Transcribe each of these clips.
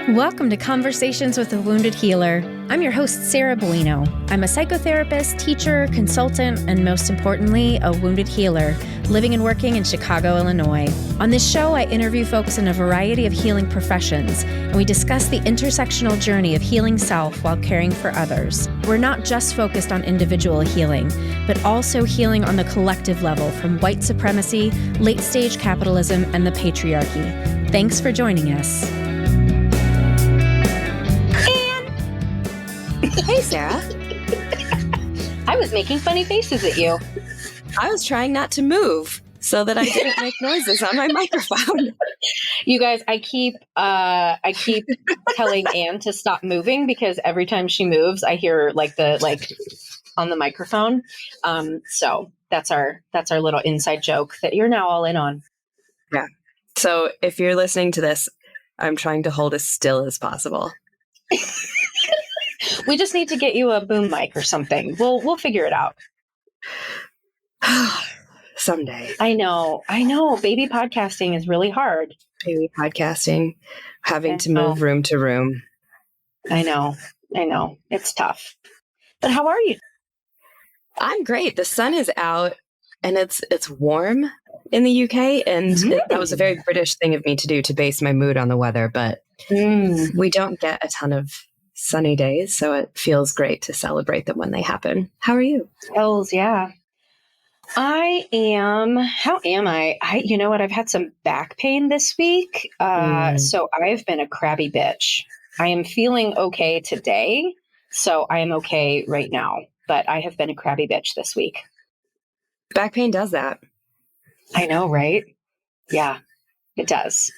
Welcome to Conversations with a Wounded Healer. I'm your host, Sarah Bueno. I'm a psychotherapist, teacher, consultant, and most importantly, a wounded healer, living and working in Chicago, Illinois. On this show, I interview folks in a variety of healing professions, and we discuss the intersectional journey of healing self while caring for others. We're not just focused on individual healing, but also healing on the collective level from white supremacy, late-stage capitalism, and the patriarchy. Thanks for joining us. Hey, Sarah. I was making funny faces at you. I was trying not to move so that I didn't make noises on my microphone. You guys, I keep telling Anne to stop moving because every time she moves, I hear like on the microphone. So that's our little inside joke that you're now all in on. Yeah. So if you're listening to this, I'm trying to hold as still as possible. We just need to get you a boom mic or something. We'll figure it out. Someday. I know. Baby podcasting is really hard. Baby podcasting, having to move room to room. I know. It's tough. But how are you? I'm great. The sun is out and it's warm in the UK. And that was a very British thing of me to do, to base my mood on the weather. But we don't get a ton of sunny days, so it feels great to celebrate them when they happen. How are you? Yeah. I am. How am I? You know what? I've had some back pain this week. So I've been a crabby bitch. I am feeling okay today. So I am okay right now, but I have been a crabby bitch this week. Back pain does that. I know, right? Yeah, it does.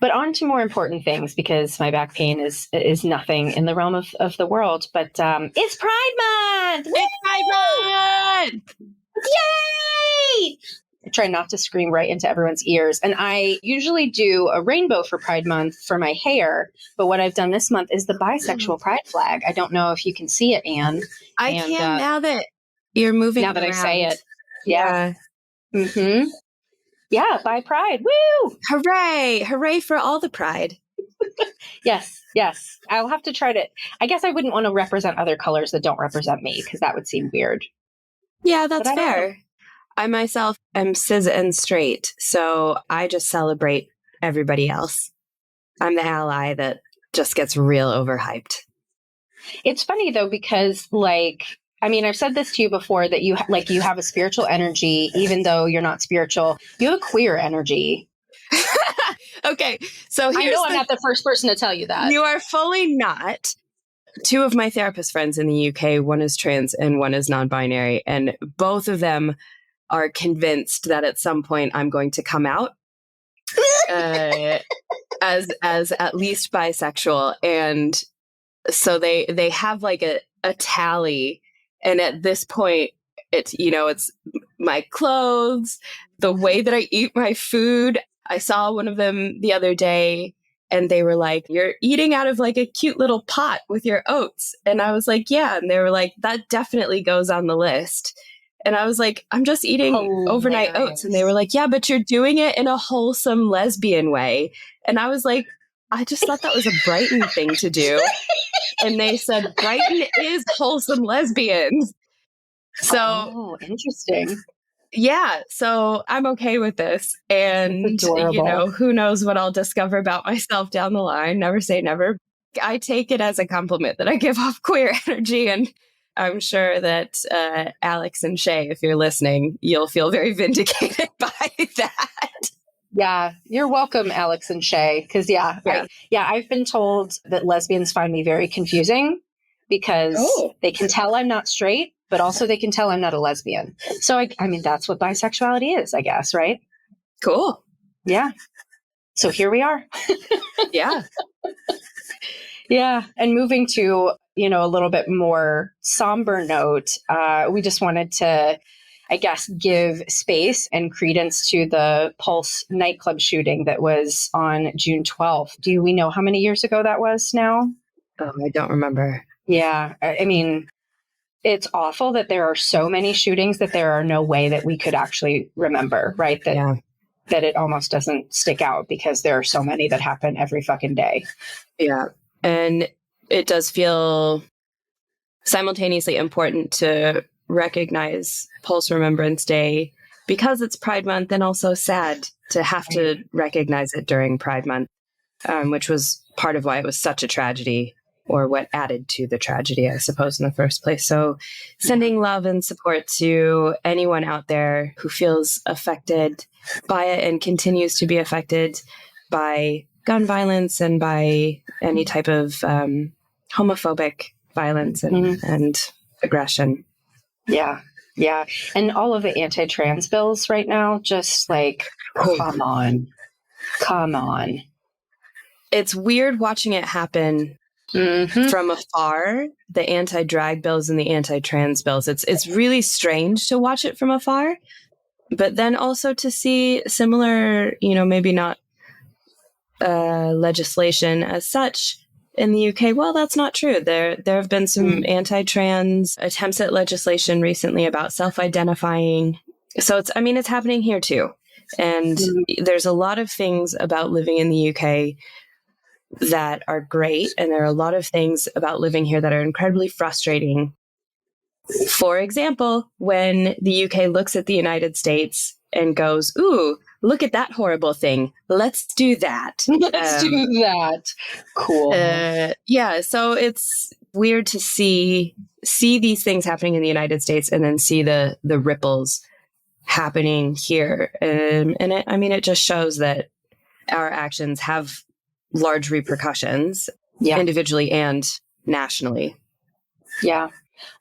But on to more important things, because my back pain is nothing in the realm of the world. But it's Pride Month! It's Pride Month! Yay! I try not to scream right into everyone's ears. And I usually do a rainbow for Pride Month for my hair. But what I've done this month is the bisexual pride flag. I don't know if you can see it, Anne. I can now that you're moving now that around. I say it. Yeah. Mm-hmm. Yeah, by pride. Woo! Hooray! Hooray for all the pride. Yes. I'll have to try to. I guess I wouldn't want to represent other colors that don't represent me, because that would seem weird. Yeah, that's fair. I myself am cis and straight, so I just celebrate everybody else. I'm the ally that just gets real overhyped. It's funny, though, because I've said this to you before, that you have a spiritual energy, even though you're not spiritual. You have a queer energy. Okay, so I know I'm not the first person to tell you that. You are fully not. Two of my therapist friends in the UK, one is trans and one is non-binary, and both of them are convinced that at some point I'm going to come out as at least bisexual, and so they have like a tally. And at this point, it's my clothes, the way that I eat my food. I saw one of them the other day and they were like, "You're eating out of like a cute little pot with your oats." And I was like, "Yeah." And they were like, "That definitely goes on the list." And I was like, "I'm just eating overnight oats." And they were like, "Yeah, but you're doing it in a wholesome lesbian way." And I was like, "I just thought that was a Brighton thing to do." And they said, "Brighton is wholesome lesbians." So interesting. Yeah. So I'm okay with this. And, who knows what I'll discover about myself down the line. Never say never. I take it as a compliment that I give off queer energy. And I'm sure that Alex and Shay, if you're listening, you'll feel very vindicated by that. Yeah, you're welcome, Alex and Shay. Because I've been told that lesbians find me very confusing because they can tell I'm not straight, but also they can tell I'm not a lesbian. So I mean, that's what bisexuality is, I guess, right? Cool. Yeah. So here we are. Yeah. Yeah. And moving to, a little bit more somber note, we just wanted to, I guess, give space and credence to the Pulse nightclub shooting that was on June 12th. Do we know how many years ago that was now? Oh, I don't remember. Yeah. I mean, it's awful that there are so many shootings that there are no way that we could actually remember, right? that it almost doesn't stick out because there are so many that happen every fucking day. Yeah. And it does feel simultaneously important to recognize Pulse Remembrance Day because it's Pride Month, and also sad to have to recognize it during Pride Month, which was part of why it was such a tragedy, or what added to the tragedy, I suppose, in the first place. So sending love and support to anyone out there who feels affected by it and continues to be affected by gun violence and by any type of homophobic violence and aggression. Yeah. Yeah. And all of the anti-trans bills right now, just like, come on. It's weird watching it happen from afar, the anti-drag bills and the anti-trans bills. It's really strange to watch it from afar, but then also to see similar, maybe not legislation as such in the UK. Well, that's not true. There have been some anti-trans attempts at legislation recently about self-identifying. So it's happening here too. And there's a lot of things about living in the UK that are great. And there are a lot of things about living here that are incredibly frustrating. For example, when the UK looks at the United States and goes, ooh, look at that horrible thing. Let's do that. Let's do that. Cool. Yeah. So it's weird to see these things happening in the United States and then see the ripples happening here. And it just shows that our actions have large repercussions individually and nationally. Yeah.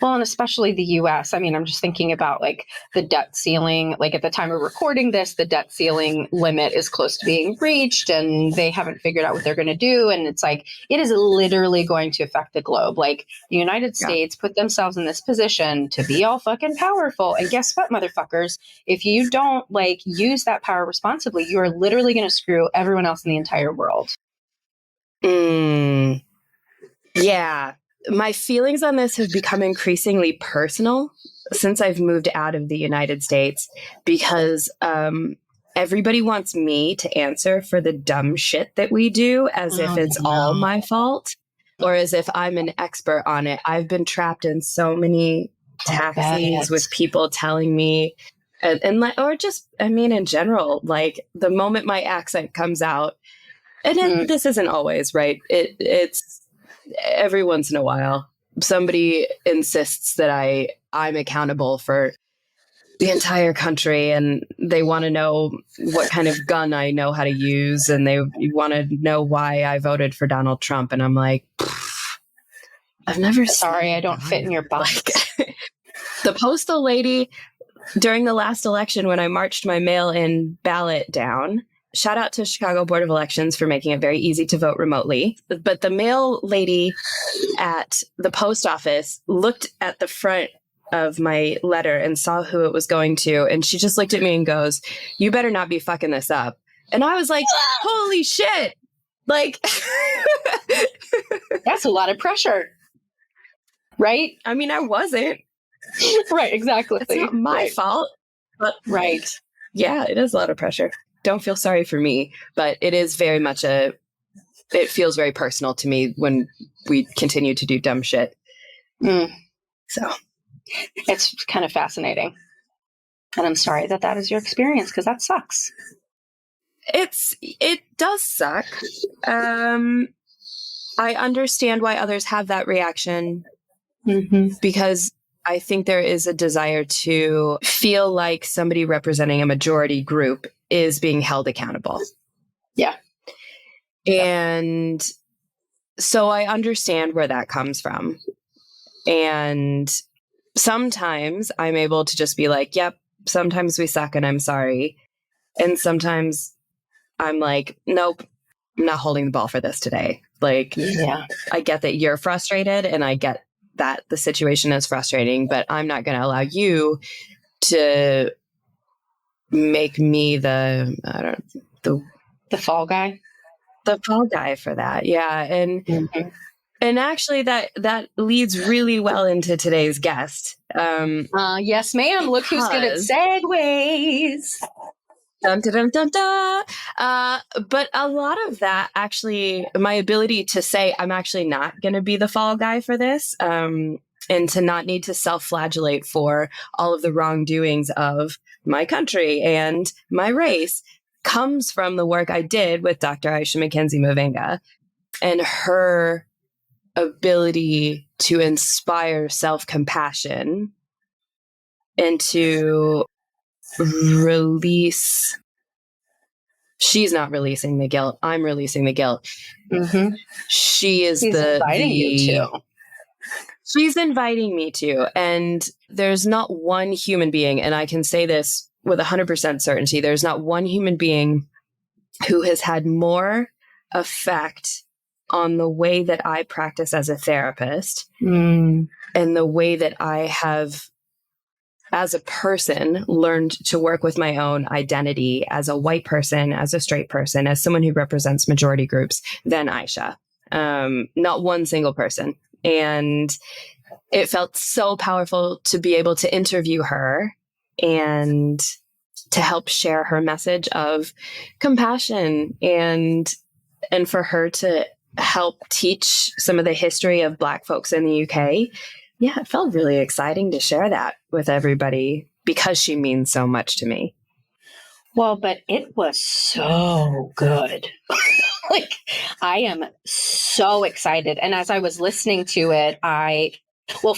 Well, and especially the US. I'm just thinking about like the debt ceiling. Like at the time of recording this, the debt ceiling limit is close to being reached and they haven't figured out what they're going to do. And it's like, it is literally going to affect the globe. Like the United States put themselves in this position to be all fucking powerful. And guess what, motherfuckers? If you don't like use that power responsibly, you are literally going to screw everyone else in the entire world. Yeah. My feelings on this have become increasingly personal since I've moved out of the United States because everybody wants me to answer for the dumb shit that we do as if it's all my fault or as if I'm an expert on it. I've been trapped in so many taxis with people telling me in general, like the moment my accent comes out, and this isn't always, right? It's every once in a while, somebody insists that I'm accountable for the entire country and they want to know what kind of gun I know how to use and they want to know why I voted for Donald Trump. And I'm like, I've never Sorry, I don't fit in your box. Like, the postal lady during the last election when I marched my mail-in ballot down, shout out to Chicago Board of Elections for making it very easy to vote remotely. But the mail lady at the post office looked at the front of my letter and saw who it was going to. And she just looked at me and goes, "You better not be fucking this up." And I was like, holy shit. Like, that's a lot of pressure. Right? I wasn't. Right, exactly. It's not my fault. But right. Yeah, it is a lot of pressure. Don't feel sorry for me, but it is very much it feels very personal to me when we continue to do dumb shit. So it's kind of fascinating. And I'm sorry that is your experience because that sucks. It does suck. I understand why others have that reaction because I think there is a desire to feel like somebody representing a majority group is being held accountable. Yeah. And so I understand where that comes from. And sometimes I'm able to just be like, yep, sometimes we suck and I'm sorry. And sometimes I'm like, nope, I'm not holding the ball for this today. Like, I get that you're frustrated and I get that the situation is frustrating, but I'm not going to allow you to make me the fall guy. The fall guy for that. Yeah. And actually that leads really well into today's guest. Yes, ma'am. Look who's good at segues. Dun, dun, dun, dun, dun. But a lot of that actually, my ability to say I'm actually not going to be the fall guy for this, and to not need to self-flagellate for all of the wrongdoings of my country and my race comes from the work I did with Dr. Isha McKenzie-Mavinga and her ability to inspire self-compassion and to release. She's not releasing the guilt. I'm releasing the guilt. Mm-hmm. She's inviting you to. She's inviting me to. And there's not one human being, and I can say this with 100% certainty, there's not one human being who has had more effect on the way that I practice as a therapist and the way that I have, as a person, learned to work with my own identity as a white person, as a straight person, as someone who represents majority groups than Isha. Not one single person. And it felt so powerful to be able to interview her and to help share her message of compassion and for her to help teach some of the history of Black folks in the UK. Yeah, it felt really exciting to share that with everybody because she means so much to me. Well, but it was so good. Like, I am so excited. And as I was listening to it,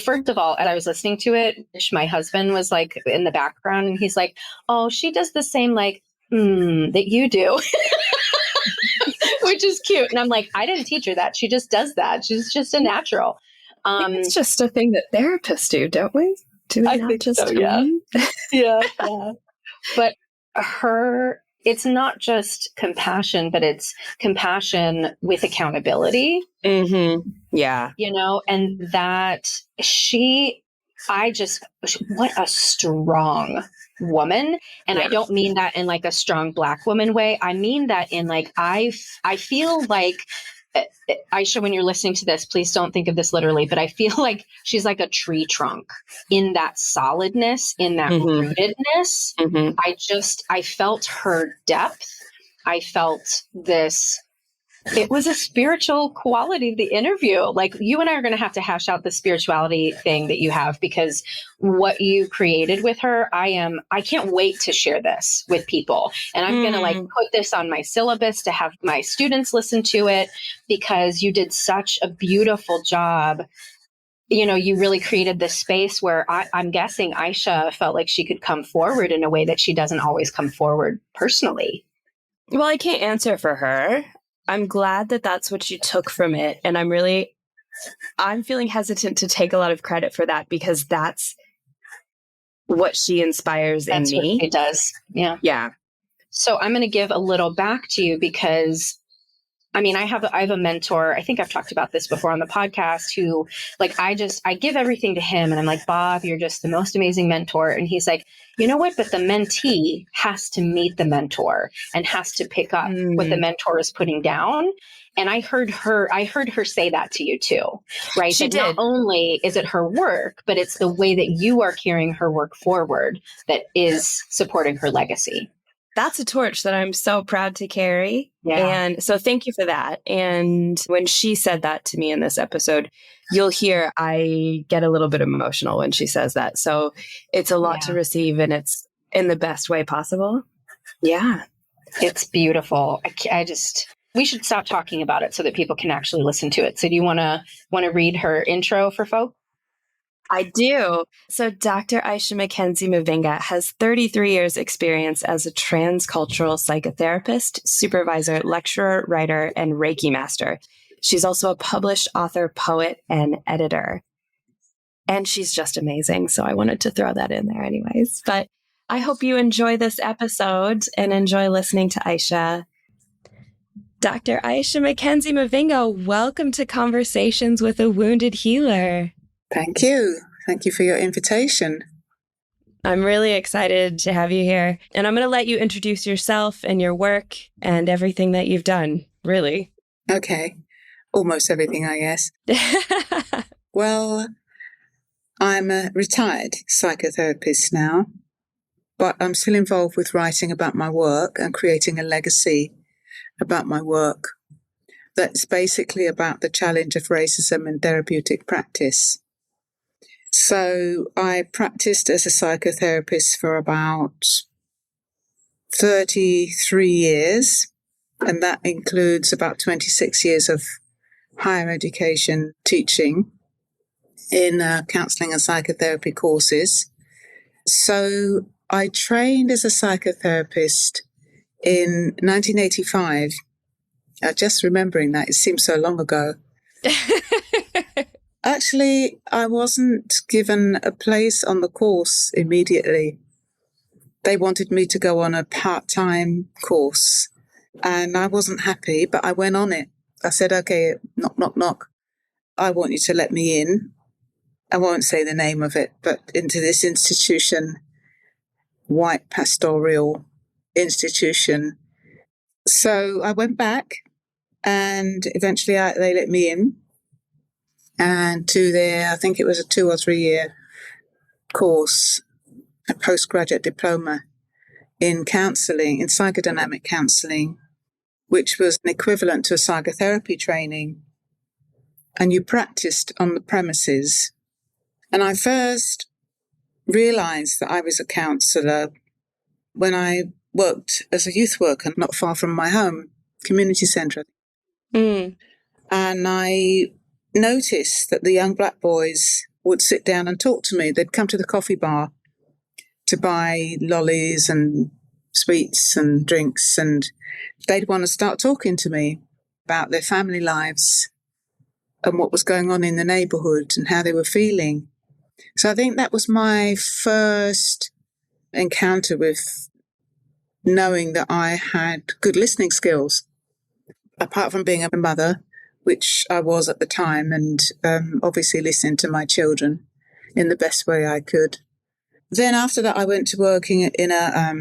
first of all, as I was listening to it, my husband was like in the background and he's like, oh, she does the same like, that you do. Which is cute. And I'm like, I didn't teach her that. She just does that. She's just a natural. It's just a thing that therapists do, don't we? I think so, yeah. Yeah. But it's not just compassion, but it's compassion with accountability. Mm-hmm. Yeah. And that what a strong woman. And I don't mean that in like a strong Black woman way. I mean that in like, I feel like, Isha, when you're listening to this, please don't think of this literally, but I feel like she's like a tree trunk in that solidness, in that rootedness. Mm-hmm. I felt her depth. I felt this. It was a spiritual quality of the interview. Like, you and I are going to hash out the spirituality thing that you have, because what you created with her, I can't wait to share this with people. And I'm going to like put this on my syllabus to have my students listen to it, because you did such a beautiful job. You really created this space where I'm guessing Isha felt like she could come forward in a way that she doesn't always come forward personally. Well, I can't answer for her. I'm glad that that's what you took from it. And I'm feeling hesitant to take a lot of credit for that, because that's what she inspires in me. What she does. Yeah. Yeah. So I'm going to give a little back to you, because I have a mentor. I think I've talked about this before on the podcast, who like, I give everything to him and I'm like, Bob, you're just the most amazing mentor. And he's like, you know what? But the mentee has to meet the mentor and has to pick up what the mentor is putting down. And I heard her say that to you too, right? She did. Not only is it her work, but it's the way that you are carrying her work forward that is supporting her legacy. That's a torch that I'm so proud to carry. Yeah. And so thank you for that. And when she said that to me in this episode, you'll hear I get a little bit emotional when she says that. So it's a lot to receive, and it's in the best way possible. Yeah. It's beautiful. We should stop talking about it so that people can actually listen to it. So do you want to read her intro for folks? I do. So Dr. Isha McKenzie-Mavinga has 33 years experience as a transcultural psychotherapist, supervisor, lecturer, writer, and Reiki Master. She's also a published author, poet, and editor. And she's just amazing. So I wanted to throw that in there anyways. But I hope you enjoy this episode and enjoy listening to Isha. Dr. Isha McKenzie-Mavinga, welcome to Conversations with a Wounded Healer. Thank you. Thank you for your invitation. I'm really excited to have you here. And I'm going to let you introduce yourself and your work and everything that you've done, really. Okay. Almost everything, I guess. Well, I'm a retired psychotherapist now. but I'm still involved with writing about my work and creating a legacy about my work that's basically about the challenge of racism in therapeutic practice. So I practiced as a psychotherapist for about 33 years, and that includes about 26 years of higher education teaching in counselling and psychotherapy courses. So I trained as a psychotherapist in 1985. Just remembering that, it seems so long ago. Actually, I wasn't given a place on the course immediately. They wanted me to go on a part-time course, and I wasn't happy, but I went on it. I said, okay, knock, knock, knock. I want you to let me in. I won't say the name of it, but into this institution, white pastoral institution. So I went back, and eventually they let me in. And to their, I think it was a 2 or 3 year course, a postgraduate diploma in counselling, in psychodynamic counselling, which was an equivalent to a psychotherapy training. And you practiced on the premises. And I first realised that I was a counsellor when I worked as a youth worker not far from my home, community centre. And I noticed that the young black boys would sit down and talk to me. They'd come to the coffee bar to buy lollies and sweets and drinks, and they'd want to start talking to me about their family lives and what was going on in the neighbourhood and how they were feeling. So I think that was my first encounter with knowing that I had good listening skills, apart from being a mother, which I was at the time, and obviously listening to my children in the best way I could. Then after that, I went to working in a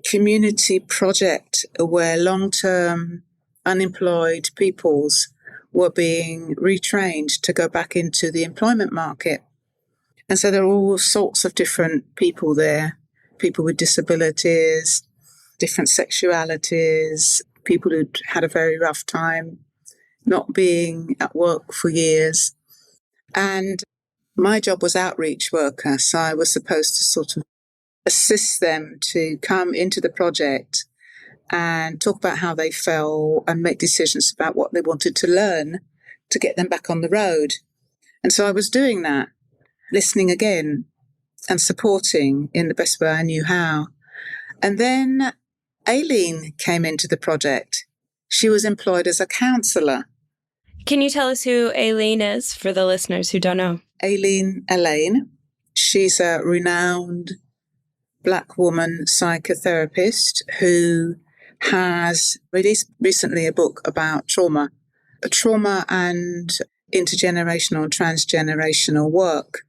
community project where long-term unemployed peoples were being retrained to go back into the employment market. And so there are all sorts of different people there, people with disabilities, different sexualities, people who'd had a very rough time, not being at work for years. And my job was outreach worker, so I was supposed to sort of assist them to come into the project and talk about how they felt and make decisions about what they wanted to learn to get them back on the road. And so I was doing that, listening again and supporting in the best way I knew how. And then Aileen came into the project. She was employed as a counsellor. Can you tell us who Aileen is for the listeners who don't know? Aileen Elaine. She's a renowned Black woman psychotherapist who has released recently a book about trauma and intergenerational and transgenerational work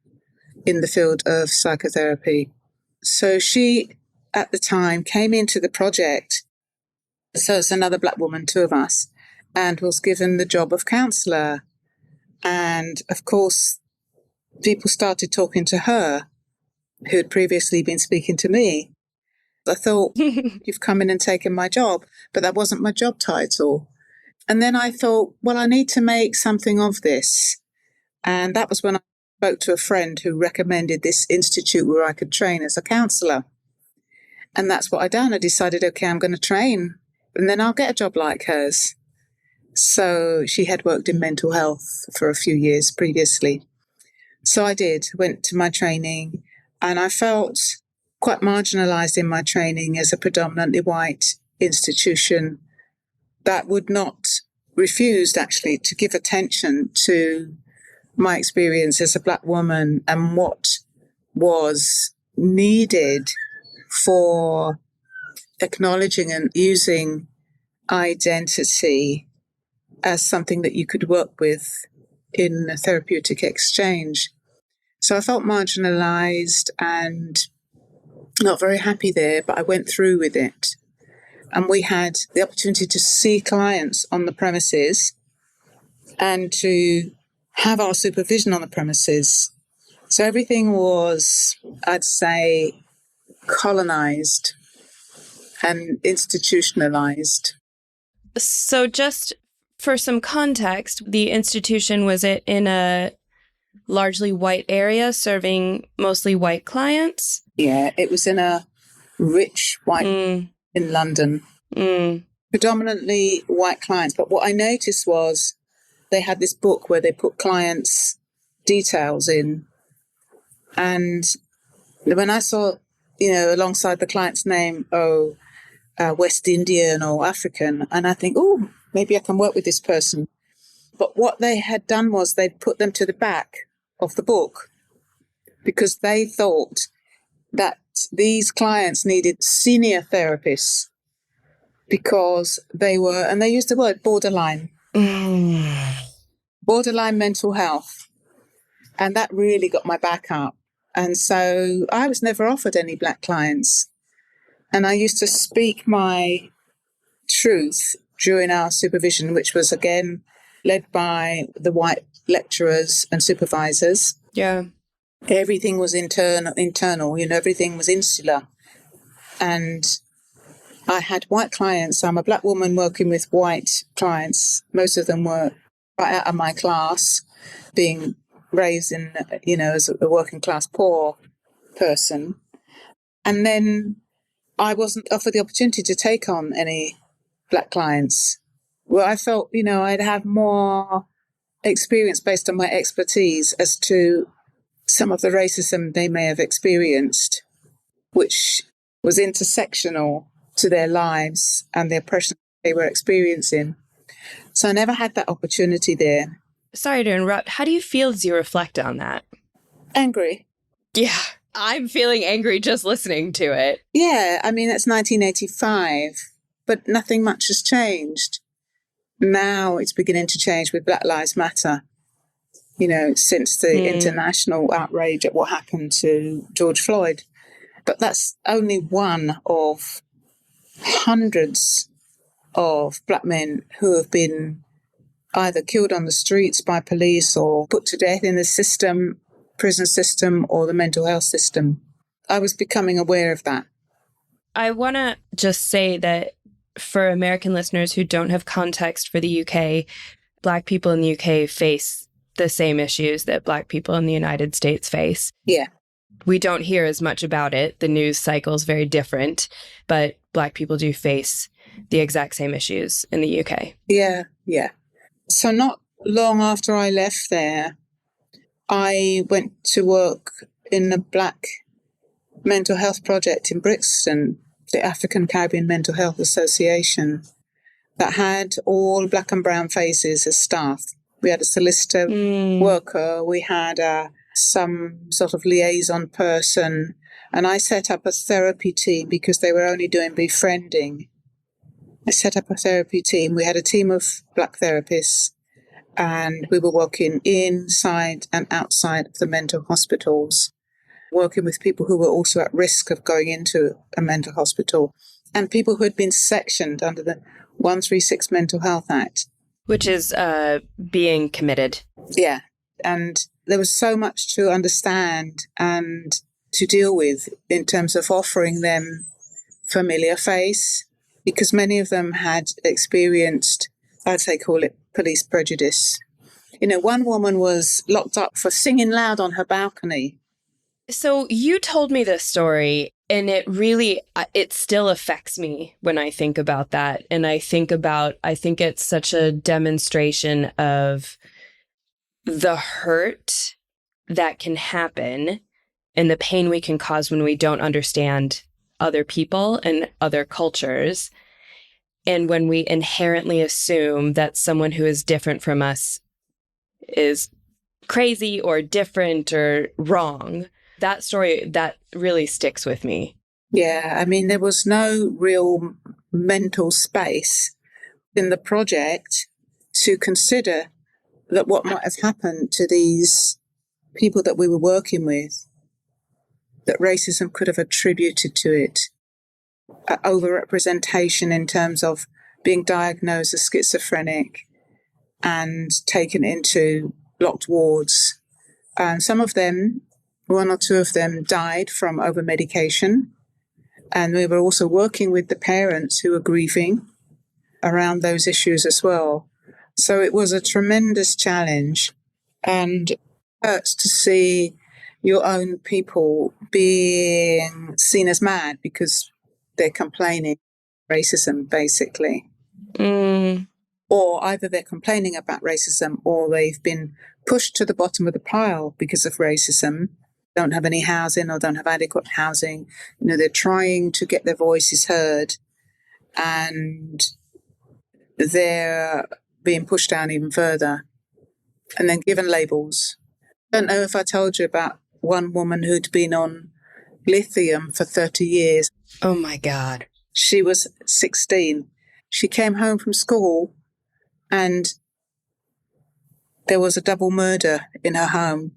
in the field of psychotherapy. So she, at the time, came into the project. So it's another Black woman, 2 of us, and was given the job of counsellor. And of course, people started talking to her who had previously been speaking to me. I thought, you've come in and taken my job, but that wasn't my job title. And then I thought, well, I need to make something of this. And that was when I spoke to a friend who recommended this institute where I could train as a counsellor. And that's what I done. I decided, okay, I'm going to train, and then I'll get a job like hers. So she had worked in mental health for a few years previously. So I went to my training, and I felt quite marginalised in my training as a predominantly white institution that would not refused actually to give attention to my experience as a Black woman and what was needed for acknowledging and using identity as something that you could work with in a therapeutic exchange. So I felt marginalised and not very happy there, but I went through with it. And we had the opportunity to see clients on the premises and to have our supervision on the premises. So everything was, I'd say, colonized and institutionalized. So just for some context, the institution, was it in a largely white area serving mostly white clients? Yeah, it was in a rich white in London. Predominantly white clients. But what I noticed was they had this book where they put clients' details in. And when I saw, alongside the client's name, West Indian or African, and I think, oh, maybe I can work with this person. But what they had done was they'd put them to the back of the book because they thought that these clients needed senior therapists because they were, and they used the word borderline mental health. And that really got my back up. And so I was never offered any Black clients. And I used to speak my truth during our supervision, which was, again, led by the white lecturers and supervisors. Yeah. Everything was internal, everything was insular. And I had white clients. I'm a Black woman working with white clients. Most of them were right out of my class, being raised in, as a working class poor person. And then I wasn't offered the opportunity to take on any Black clients. Well, I felt, I'd have more experience based on my expertise as to some of the racism they may have experienced, which was intersectional to their lives and the oppression they were experiencing. So I never had that opportunity there. Sorry to interrupt. How do you feel as you reflect on that? Angry. Yeah, I'm feeling angry just listening to it. Yeah, I mean, that's 1985, but nothing much has changed. Now it's beginning to change with Black Lives Matter, since the international outrage at what happened to George Floyd. But that's only one of hundreds of Black men who have been either killed on the streets by police or put to death in the prison system or the mental health system. I was becoming aware of that. I want to just say that for American listeners who don't have context for the UK, Black people in the UK face the same issues that Black people in the United States face. Yeah. We don't hear as much about it. The news cycle is very different, but Black people do face the exact same issues in the UK. Yeah. So not long after I left there, I went to work in the Black mental health project in Brixton, the African Caribbean Mental Health Association, that had all Black and brown faces as staff. We had a solicitor worker, we had some sort of liaison person, and I set up a therapy team because they were only doing befriending. I set up a therapy team. We had a team of Black therapists, and we were working inside and outside of the mental hospitals, working with people who were also at risk of going into a mental hospital and people who had been sectioned under the 136 Mental Health Act. Which is being committed. Yeah. And there was so much to understand and to deal with in terms of offering them familiar face, because many of them had experienced, as they call it, police prejudice. One woman was locked up for singing loud on her balcony. So you told me this story, and it still affects me when I think about that. And I think it's such a demonstration of the hurt that can happen and the pain we can cause when we don't understand other people and other cultures. And when we inherently assume that someone who is different from us is crazy or different or wrong. That story, that really sticks with me. Yeah, I mean, there was no real mental space in the project to consider that what might have happened to these people that we were working with, that racism could have attributed to it. Overrepresentation in terms of being diagnosed as schizophrenic and taken into locked wards. And some of them, one or two of them, died from over-medication. And we were also working with the parents who were grieving around those issues as well. So it was a tremendous challenge, and it hurts to see your own people being seen as mad because they're complaining racism, basically. Or either they're complaining about racism or they've been pushed to the bottom of the pile because of racism, don't have any housing or don't have adequate housing. They're trying to get their voices heard and they're being pushed down even further and then given labels. I don't know if I told you about one woman who'd been on lithium for 30 years. Oh my God. She was 16. She came home from school and there was a double murder in her home.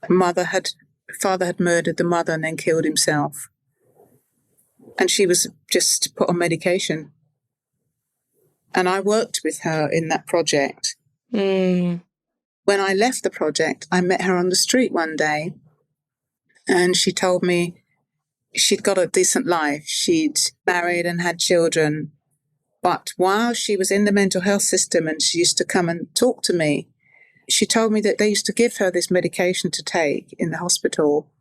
Father had murdered the mother and then killed himself. And she was just put on medication. And I worked with her in that project. When I left the project, I met her on the street one day and she told me she'd got a decent life. She'd married and had children. But while she was in the mental health system and she used to come and talk to me, she told me that they used to give her this medication to take in the hospital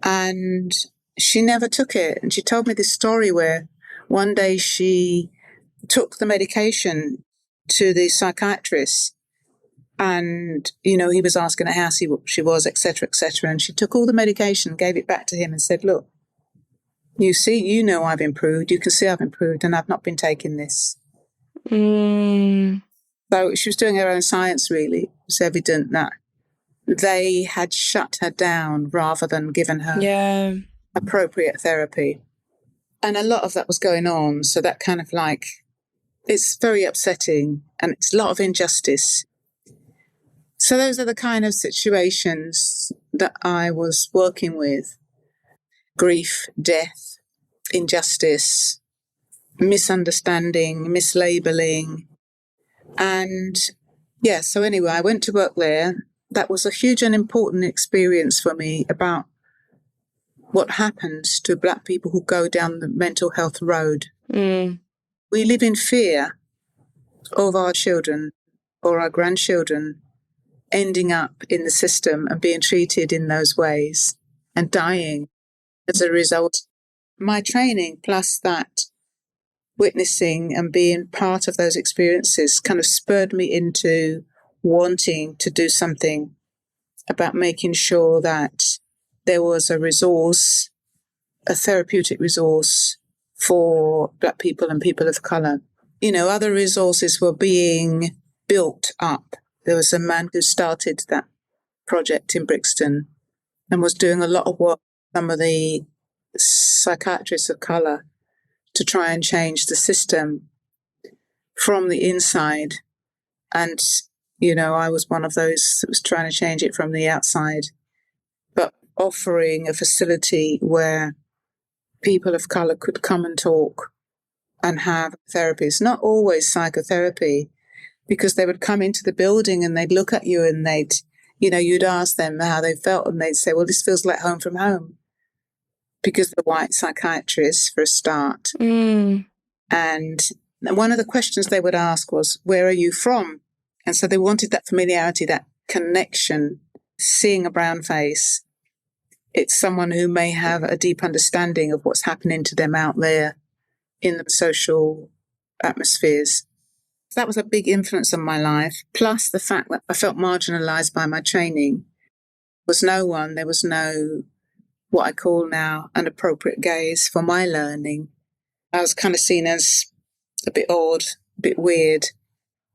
and she never took it. And she told me this story where one day she took the medication to the psychiatrist and, he was asking her how she was, etc., etc. And she took all the medication, gave it back to him and said, look, you see, I've improved. You can see I've improved and I've not been taking this. So she was doing her own science, really. It was evident that they had shut her down rather than given her appropriate therapy. And a lot of that was going on. So that kind of it's very upsetting and it's a lot of injustice. So those are the kind of situations that I was working with. Grief, death, injustice, misunderstanding, mislabeling. And so anyway, I went to work there. That was a huge and important experience for me about what happens to Black people who go down the mental health road. We live in fear of our children or our grandchildren ending up in the system and being treated in those ways and dying as a result. My training plus that witnessing and being part of those experiences kind of spurred me into wanting to do something about making sure that there was a resource, a therapeutic resource for Black people and people of colour. Other resources were being built up. There was a man who started that project in Brixton and was doing a lot of work with some of the psychiatrists of colour to try and change the system from the inside. And, I was one of those that was trying to change it from the outside, but offering a facility where people of colour could come and talk and have therapies, not always psychotherapy, because they would come into the building and they'd look at you and you'd ask them how they felt and they'd say, well, this feels like home from home. Because the white psychiatrists, for a start. And one of the questions they would ask was, where are you from? And so they wanted that familiarity, that connection, seeing a brown face. It's someone who may have a deep understanding of what's happening to them out there in the social atmospheres. That was a big influence on my life, plus the fact that I felt marginalised by my training. There was no what I call now an appropriate gaze for my learning. I was kind of seen as a bit odd, a bit weird,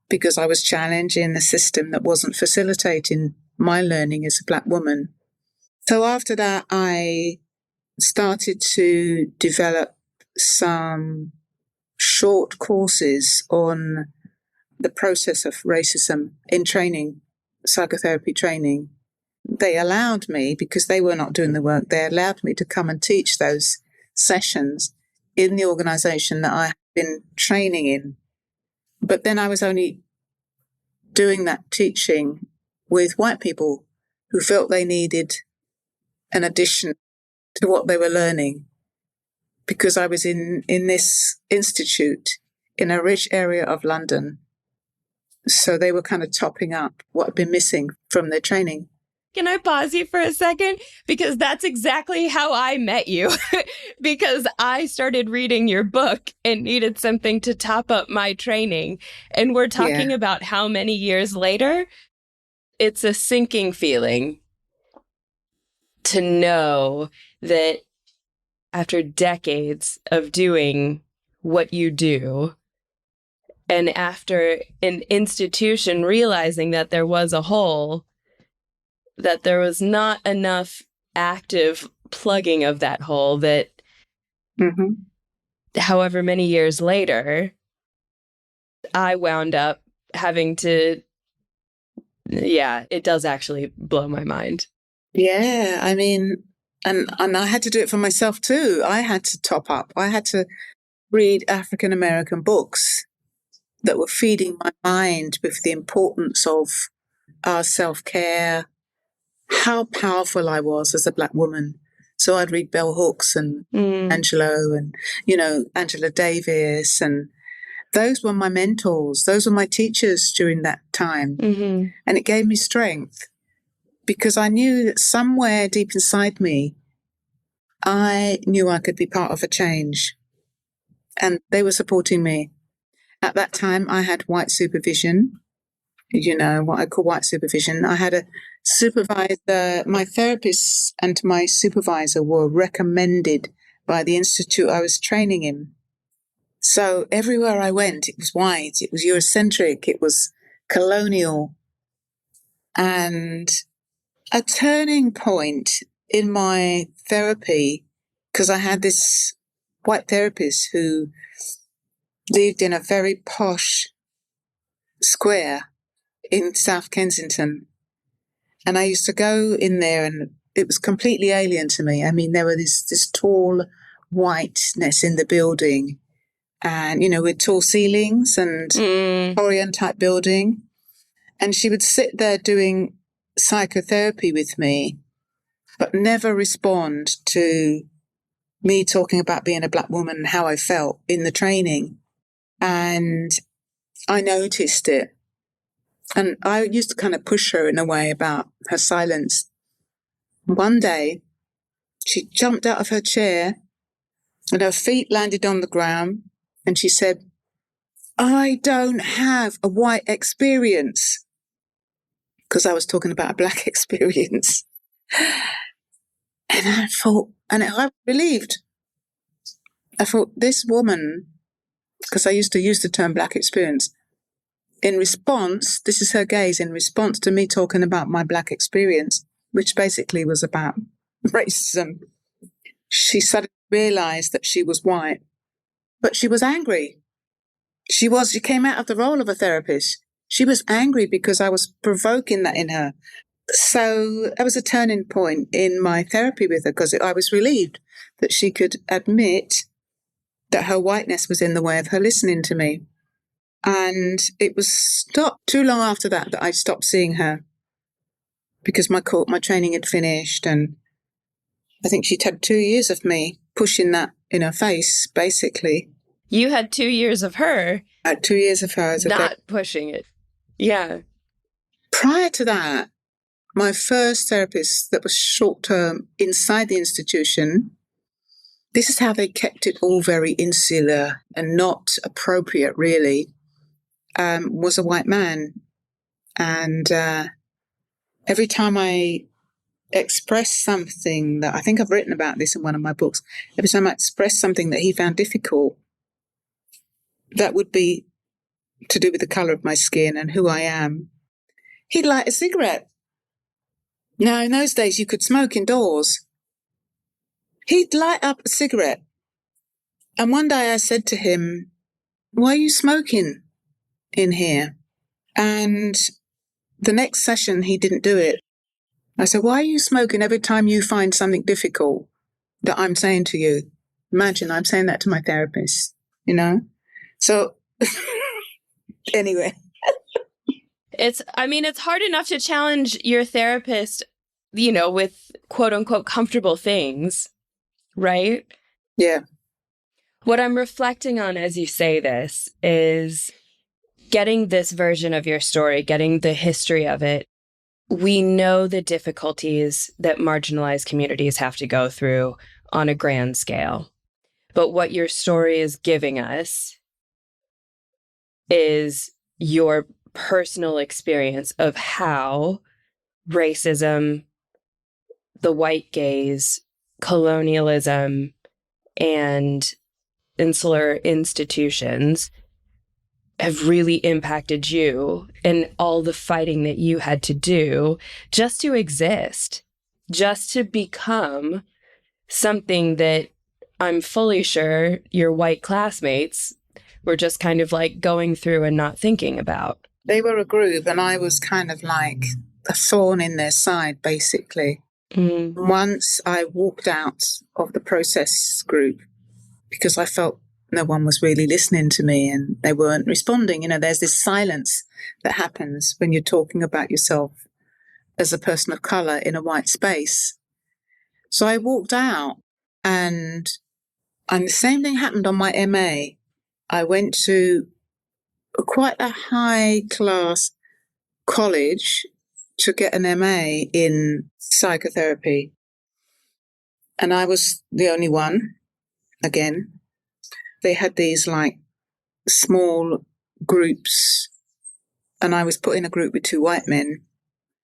because I was challenging the system that wasn't facilitating my learning as a Black woman. So after that, I started to develop some short courses on the process of racism in training, psychotherapy training. They allowed me, because they were not doing the work, they allowed me to come and teach those sessions in the organisation that I had been training in. But then I was only doing that teaching with white people who felt they needed an addition to what they were learning. because I was in this institute in a rich area of London. So they were kind of topping up what had been missing from their training. Can I pause you for a second? Because that's exactly how I met you. Because I started reading your book and needed something to top up my training. And we're talking about how many years later. It's a sinking feeling to know that after decades of doing what you do, and after an institution realizing that there was a hole, that there was not enough active plugging of that hole, that however many years later, I wound up having to, it does actually blow my mind. Yeah, I mean, and I had to do it for myself too. I had to top up. I had to read African American books that were feeding my mind with the importance of our self-care, how powerful I was as a Black woman. So I'd read Bell Hooks and Angelo and, Angela Davis. And those were my mentors. Those were my teachers during that time. And it gave me strength because I knew that somewhere deep inside me, I knew I could be part of a change. And they were supporting me. At that time, I had white supervision, what I call white supervision. I had a supervisor. My therapist and my supervisor were recommended by the institute I was training in. So everywhere I went, it was white, it was Eurocentric, it was colonial. And a turning point in my therapy, because I had this white therapist who lived in a very posh square in South Kensington. And I used to go in there and it was completely alien to me. I mean, there were this tall whiteness in the building and, with tall ceilings and Orient type building. And she would sit there doing psychotherapy with me, but never respond to me talking about being a Black woman and how I felt in the training. And I noticed it. And I used to kind of push her in a way about her silence. One day, she jumped out of her chair and her feet landed on the ground. And she said, "I don't have a white experience." Because I was talking about a Black experience. And I thought, and I was relieved. I thought, this woman, because I used to use the term Black experience, in response, this is her gaze, in response to me talking about my Black experience, which basically was about racism, she suddenly realized that she was white. But she was angry. She came out of the role of a therapist. She was angry because I was provoking that in her. So that was a turning point in my therapy with her because I was relieved that she could admit that her whiteness was in the way of her listening to me. And it was not too long after that I stopped seeing her because my training had finished. And I think she'd had 2 years of me pushing that in her face, basically. You had 2 years of her. I had 2 years of her as a not pushing it. Yeah. Prior to that, my first therapist that was short-term inside the institution, this is how they kept it all very insular and not appropriate, really, was a white man. And every time I expressed something that, I think I've written about this in one of my books, every time I expressed something that he found difficult, that would be to do with the colour of my skin and who I am, he'd light a cigarette. Now, in those days, you could smoke indoors. He'd light up a cigarette. And one day I said to him, "Why are you smoking in here?" And the next session, he didn't do it. I said, "Why are you smoking every time you find something difficult that I'm saying to you?" Imagine I'm saying that to my therapist, So, anyway. It's hard enough to challenge your therapist, with quote unquote comfortable things, right? Yeah. What I'm reflecting on as you say this is getting this version of your story, getting the history of it. We know the difficulties that marginalized communities have to go through on a grand scale. But what your story is giving us is your personal experience of how racism, the white gaze, colonialism, and insular institutions have really impacted you and all the fighting that you had to do just to exist, just to become something that I'm fully sure your white classmates were just kind of like going through and not thinking about. They were a group and I was kind of like a thorn in their side, basically. Mm-hmm. Once I walked out of the process group because I felt no one was really listening to me and they weren't responding. You know, there's this silence that happens when you're talking about yourself as a person of color in a white space. So I walked out and the same thing happened on my MA. I went to quite a high class college to get an MA in psychotherapy. And I was the only one, again. They had these like small groups and I was put in a group with two white men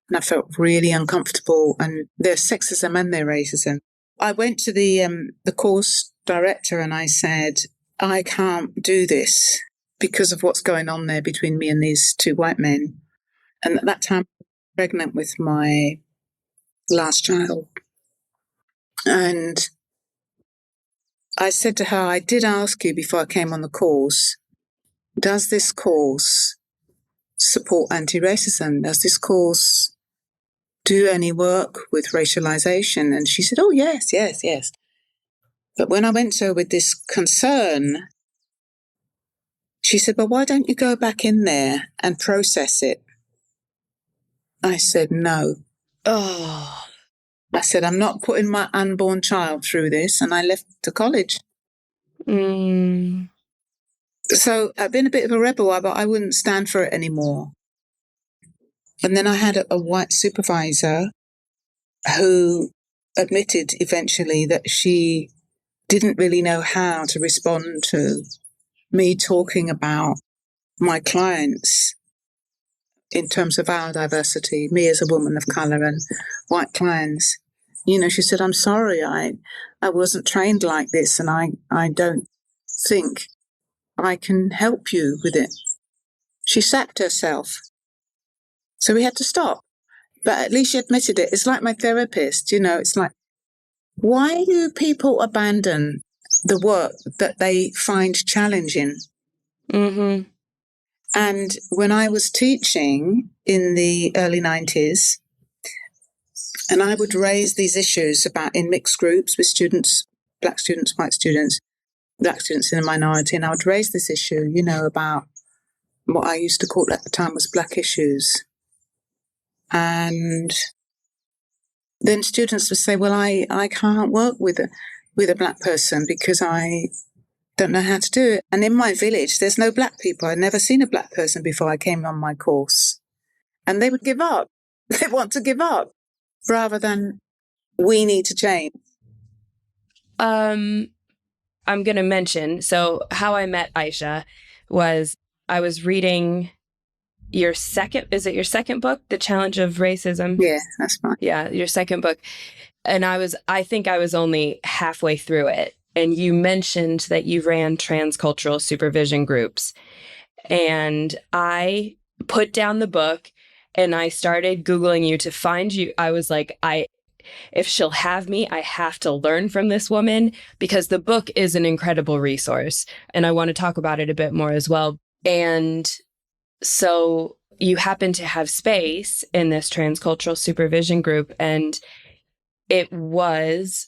and I felt really uncomfortable and there's sexism and there's racism. I went to the course director and I said, I can't do this because of what's going on there between me and these two white men. And at that time, I was pregnant with my last child. And I said to her, I did ask you before I came on the course, does this course support anti-racism? Does this course do any work with racialization? And she said, oh, yes. But when I went to her with this concern, she said, well, why don't you go back in there and process it? I said, no. Oh. I said, I'm not putting my unborn child through this. And I left the college. Mm. So I've been a bit of a rebel, but I wouldn't stand for it anymore. And then I had a white supervisor who admitted eventually that she didn't really know how to respond to me talking about my clients in terms of our diversity, me as a woman of color and white clients. You know, she said, I'm sorry, I wasn't trained like this and I don't think I can help you with it. She sacked herself. So we had to stop. But at least she admitted it. It's like my therapist, you know, it's like, why do people abandon the work that they find challenging? Mm-hmm. And when I was teaching in the early 90s, and I would raise these issues about in mixed groups with students, black students, white students, black students in a minority, and I would raise this issue, you know, about what I used to call at the time was black issues. And then students would say, well, I can't work with a black person because I don't know how to do it. And in my village, there's no black people. I'd never seen a black person before I came on my course. And they would give up. They want to give up rather than we need to change. I'm going to mention, so how I met Isha was I was reading your second book, The Challenge of Racism? Yeah, that's fine. Yeah, your second book. And I think I was only halfway through it. And you mentioned that you ran transcultural supervision groups. And I put down the book and I started Googling you to find you. I was like, if she'll have me, I have to learn from this woman because the book is an incredible resource. And I want to talk about it a bit more as well. And so you happen to have space in this transcultural supervision group. And it was,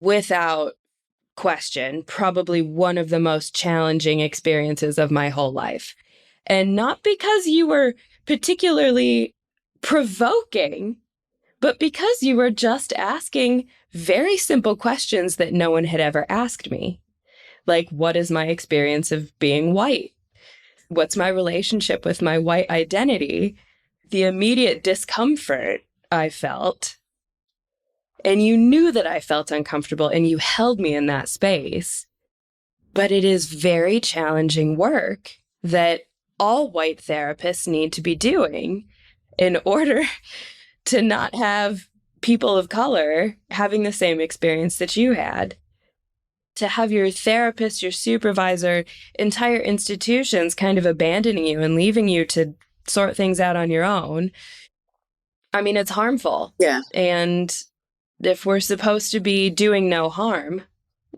without question, probably one of the most challenging experiences of my whole life. And not because you were particularly provoking, but because you were just asking very simple questions that no one had ever asked me. Like, what is my experience of being white? What's my relationship with my white identity? The immediate discomfort I felt, and you knew that I felt uncomfortable and you held me in that space. But it is very challenging work that all white therapists need to be doing in order to not have people of color having the same experience that you had. To have your therapist, your supervisor, entire institutions kind of abandoning you and leaving you to sort things out on your own. I mean, it's harmful. Yeah. And if we're supposed to be doing no harm,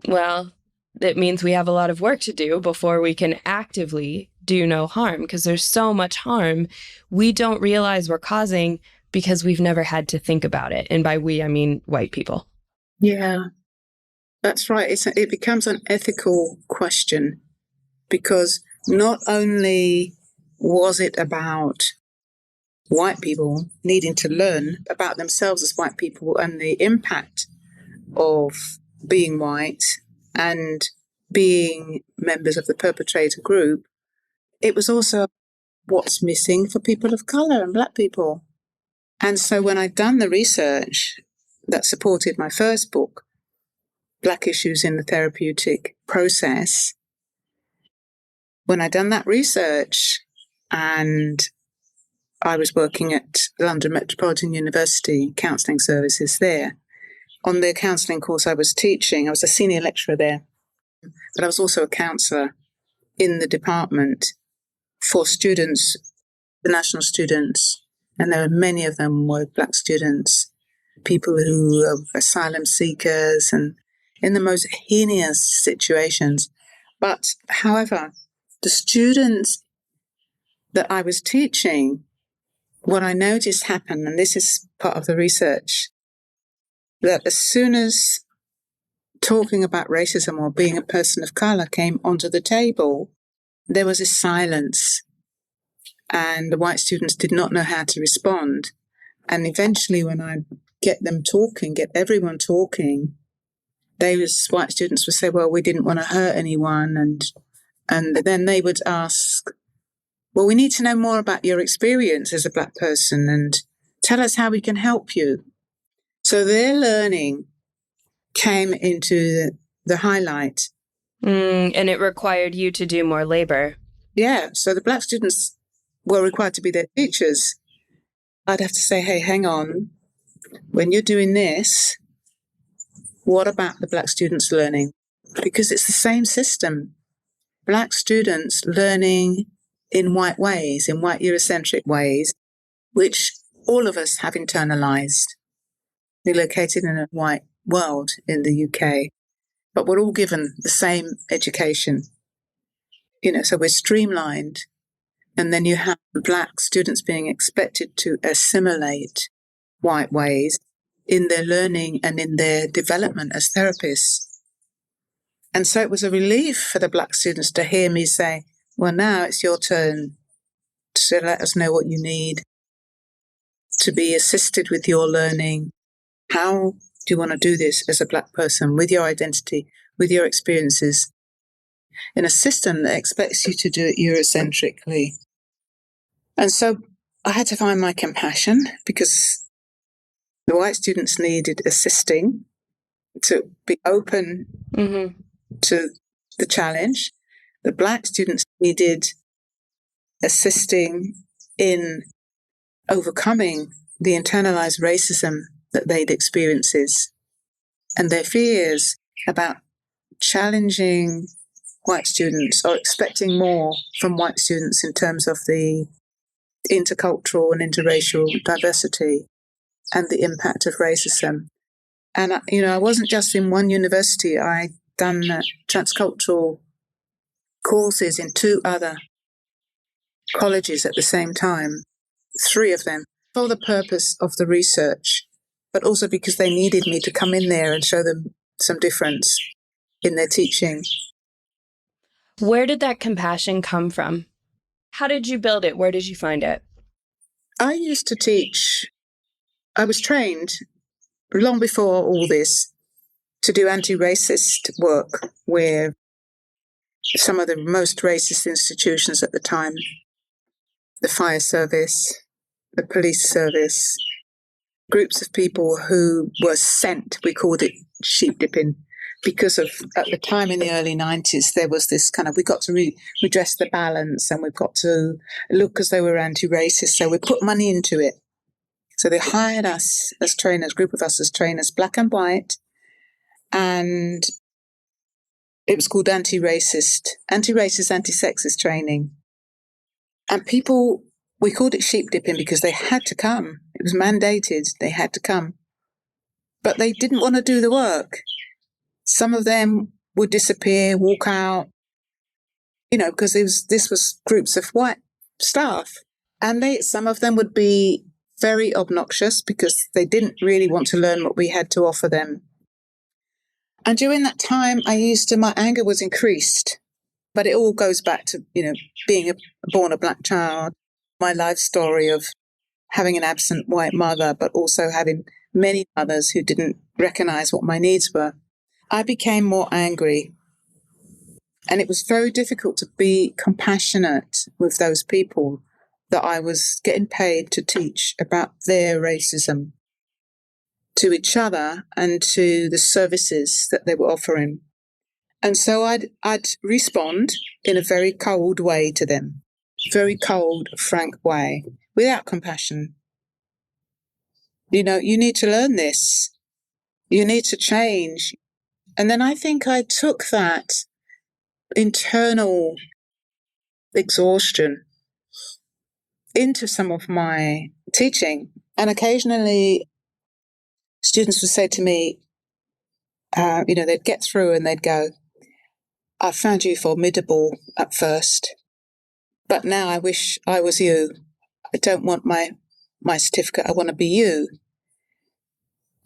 well, it means we have a lot of work to do before we can actively do no harm, because there's so much harm we don't realize we're causing because we've never had to think about it. And by we, I mean white people. Yeah, that's right. It becomes an ethical question, because not only was it about white people needing to learn about themselves as white people and the impact of being white and being members of the perpetrator group, it was also what's missing for people of color and Black people. And so when I'd done the research that supported my first book, Black Issues in the Therapeutic Process, when I'd done that research and I was working at London Metropolitan University, counselling services there. On the counselling course I was teaching, I was a senior lecturer there, but I was also a counsellor in the department for students, international students, and there were many of them were Black students, people who are asylum seekers and in the most heinous situations. But, however, the students that I was teaching, what I noticed happened, and this is part of the research, that as soon as talking about racism or being a person of colour came onto the table, there was a silence, and the white students did not know how to respond. And eventually, when I get them talking, get everyone talking, white students would say, well, we didn't want to hurt anyone, and then they would ask, well, we need to know more about your experience as a Black person and tell us how we can help you. So their learning came into the highlight. And it required you to do more labor. Yeah, so the Black students were required to be their teachers. I'd have to say, hey, hang on, when you're doing this, what about the Black students learning? Because it's the same system. Black students learning in white ways, in white Eurocentric ways, which all of us have internalized. We're located in a white world in the UK, but we're all given the same education. So we're streamlined. And then you have Black students being expected to assimilate white ways in their learning and in their development as therapists. And so it was a relief for the Black students to hear me say, well, now it's your turn to let us know what you need, to be assisted with your learning. How do you want to do this as a Black person with your identity, with your experiences, in a system that expects you to do it Eurocentrically? And so I had to find my compassion, because the white students needed assisting to be open to the challenge. The Black students needed assisting in overcoming the internalized racism that they'd experienced and their fears about challenging white students or expecting more from white students in terms of the intercultural and interracial diversity and the impact of racism. And, I wasn't just in one university. I'd done transcultural courses in 2 other colleges at the same time, 3 of them, for the purpose of the research, but also because they needed me to come in there and show them some difference in their teaching. Where did that compassion come from? How did you build it? Where did you find it? I used to teach, I was trained long before all this to do anti-racist work with some of the most racist institutions at the time, the fire service, the police service, groups of people who were sent, we called it sheep dipping, because of, at the time in the early 90s, there was this kind of, we got to redress the balance and we've got to look as though we're anti-racist. So we put money into it. So they hired us as trainers, group of us as trainers, black and white. And it was called anti-racist, anti-sexist training. And people, we called it sheep dipping because they had to come. It was mandated. They had to come. But they didn't want to do the work. Some of them would disappear, walk out, because this was groups of white staff. And some of them would be very obnoxious because they didn't really want to learn what we had to offer them. And during that time, my anger was increased. But it all goes back to, being born a black child, my life story of having an absent white mother, but also having many mothers who didn't recognize what my needs were. I became more angry. And it was very difficult to be compassionate with those people that I was getting paid to teach about their racism to each other and to the services that they were offering. And so I'd respond in a very cold way to them, very cold, frank way, without compassion. You need to learn this. You need to change. And then I think I took that internal exhaustion into some of my teaching. And occasionally students would say to me, they'd get through and they'd go, I found you formidable at first, but now I wish I was you. I don't want my certificate. I want to be you.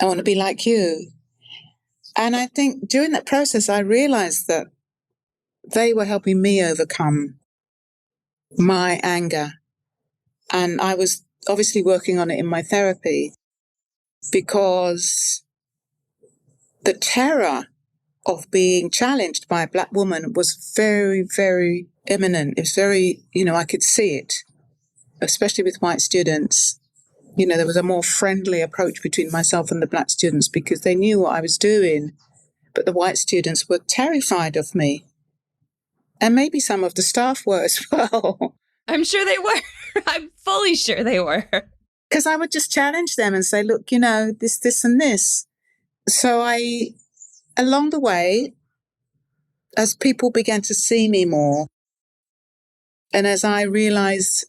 I want to be like you. And I think during that process, I realized that they were helping me overcome my anger. And I was obviously working on it in my therapy because the terror of being challenged by a black woman was very, very imminent. It was very, I could see it, especially with white students. There was a more friendly approach between myself and the black students because they knew what I was doing. But the white students were terrified of me. And maybe some of the staff were as well. I'm sure they were. I'm fully sure they were. Because I would just challenge them and say, look, this and this. So along the way, as people began to see me more, and as I realized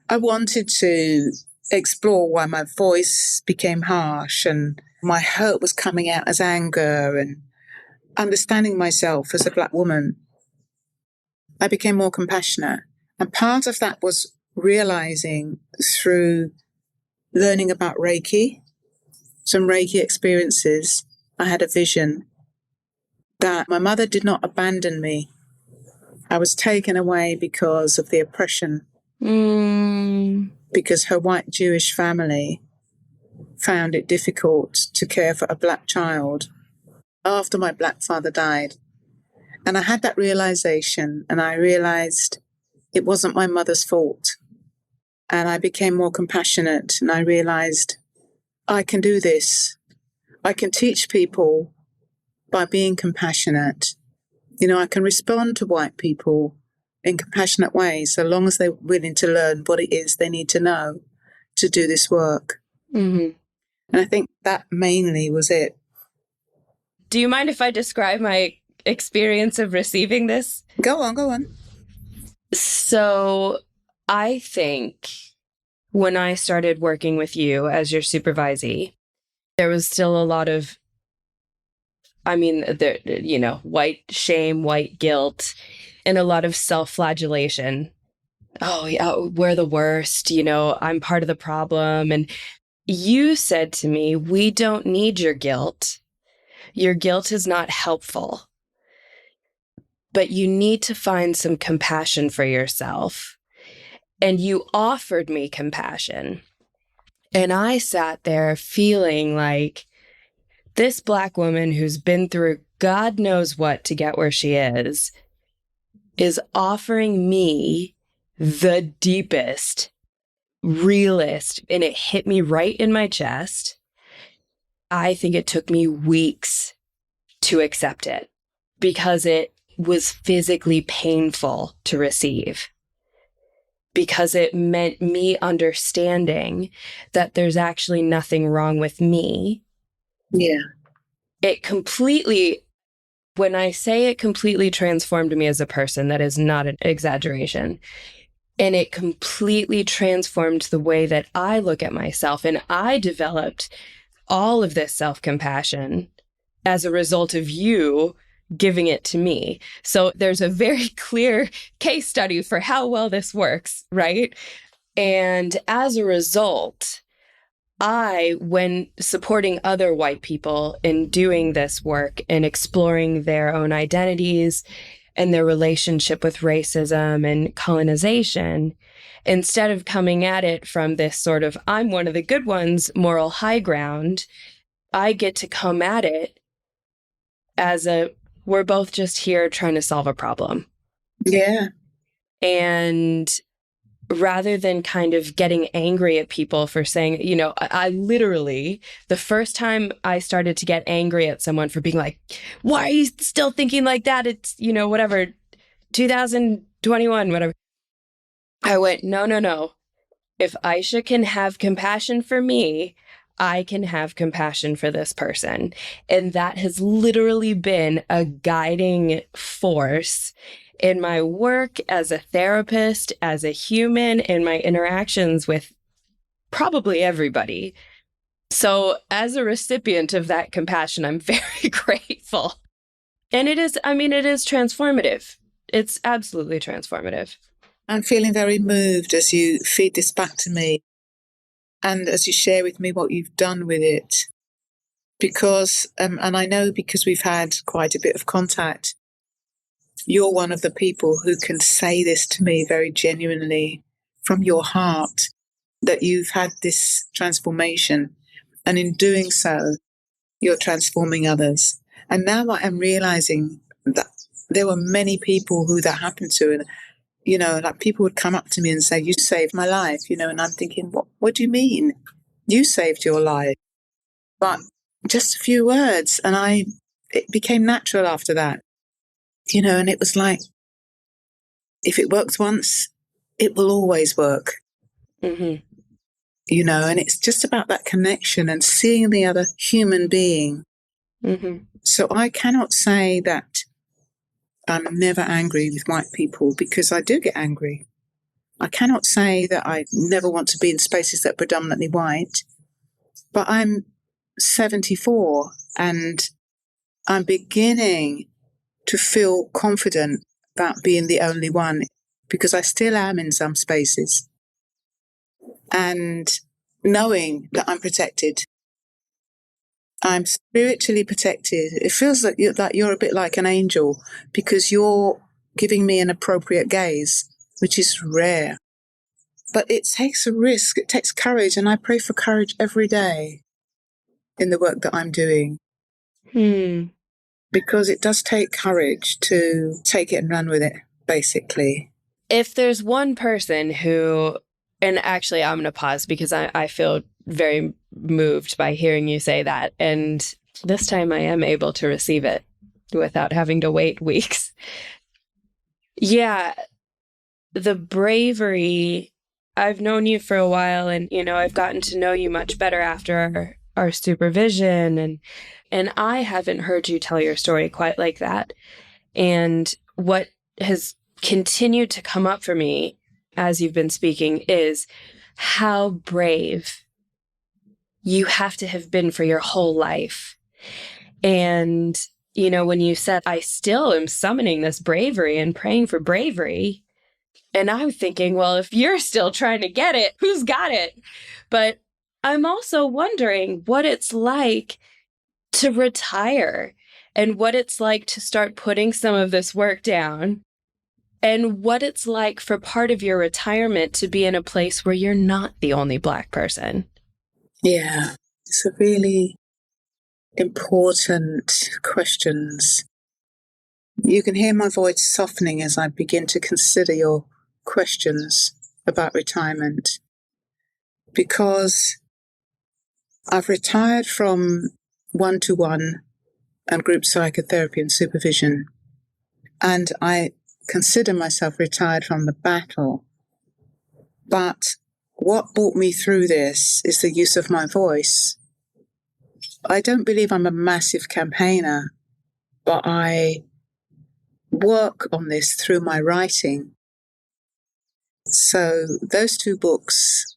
I wanted to explore why my voice became harsh and my hurt was coming out as anger and understanding myself as a black woman, I became more compassionate. And part of that was realizing through learning about Reiki, some Reiki experiences, I had a vision that my mother did not abandon me. I was taken away because of the oppression. Because her white Jewish family found it difficult to care for a black child after my black father died. And I had that realization, and I realized it wasn't my mother's fault. And I became more compassionate, and I realized I can do this. I can teach people by being compassionate. I can respond to white people in compassionate ways, so long as they're willing to learn what it is they need to know to do this work. Mm-hmm. And I think that mainly was it. Do you mind if I describe my experience of receiving this? Go on. So I think when I started working with you as your supervisee, there was still a lot of, white shame, white guilt, and a lot of self-flagellation. Oh, yeah, we're the worst. I'm part of the problem. And you said to me, we don't need your guilt. Your guilt is not helpful. But you need to find some compassion for yourself. And you offered me compassion. And I sat there feeling like this Black woman who's been through God knows what to get where she is offering me the deepest, realest, and it hit me right in my chest. I think it took me weeks to accept it because it was physically painful to receive, because it meant me understanding that there's actually nothing wrong with me. Yeah. It completely, when I say it completely transformed me as a person, that is not an exaggeration. And it completely transformed the way that I look at myself. And I developed all of this self-compassion as a result of you giving it to me. So there's a very clear case study for how well this works, right? And as a result, when supporting other white people in doing this work and exploring their own identities and their relationship with racism and colonization, instead of coming at it from this sort of, I'm one of the good ones, moral high ground, I get to come at it as we're both just here trying to solve a problem. Yeah. And rather than kind of getting angry at people for saying, I literally, the first time I started to get angry at someone for being like, why are you still thinking like that? It's, whatever, 2021, whatever. I went, no. If Isha can have compassion for me, I can have compassion for this person. And that has literally been a guiding force in my work as a therapist, as a human, in my interactions with probably everybody. So as a recipient of that compassion, I'm very grateful. And it is transformative. It's absolutely transformative. I'm feeling very moved as you feed this back to me and as you share with me what you've done with it. Because, and I know because we've had quite a bit of contact, you're one of the people who can say this to me very genuinely from your heart, that you've had this transformation. And in doing so, you're transforming others. And now I'm realizing that there were many people who that happened to. And, like people would come up to me and say, you saved my life, and I'm thinking, what do you mean? You saved your life. But just a few words. And it became natural after that. And it was like, if it works once, it will always work. Mm-hmm. And it's just about that connection and seeing the other human being. Mm-hmm. So I cannot say that I'm never angry with white people, because I do get angry. I cannot say that I never want to be in spaces that are predominantly white, but I'm 74 and I'm beginning to feel confident about being the only one, because I still am in some spaces, and knowing that I'm protected. I'm spiritually protected. It feels like you're a bit like an angel, because you're giving me an appropriate gaze, which is rare. But it takes a risk. It takes courage, and I pray for courage every day in the work that I'm doing. Because it does take courage to take it and run with it, basically. If there's one person who, and actually I'm going to pause because I feel very moved by hearing you say that. And this time I am able to receive it without having to wait weeks. Yeah, the bravery, I've known you for a while, and, I've gotten to know you much better after our supervision, and I haven't heard you tell your story quite like that. And what has continued to come up for me as you've been speaking is how brave you have to have been for your whole life. And, when you said, I still am summoning this bravery and praying for bravery, and I'm thinking, well, if you're still trying to get it, who's got it? But I'm also wondering what it's like to retire and what it's like to start putting some of this work down, and what it's like for part of your retirement to be in a place where you're not the only Black person. Yeah, it's a really important questions. You can hear my voice softening as I begin to consider your questions about retirement, because I've retired from one-to-one and group psychotherapy and supervision, and I consider myself retired from the battle. But what brought me through this is the use of my voice. I don't believe I'm a massive campaigner, but I work on this through my writing. So those two books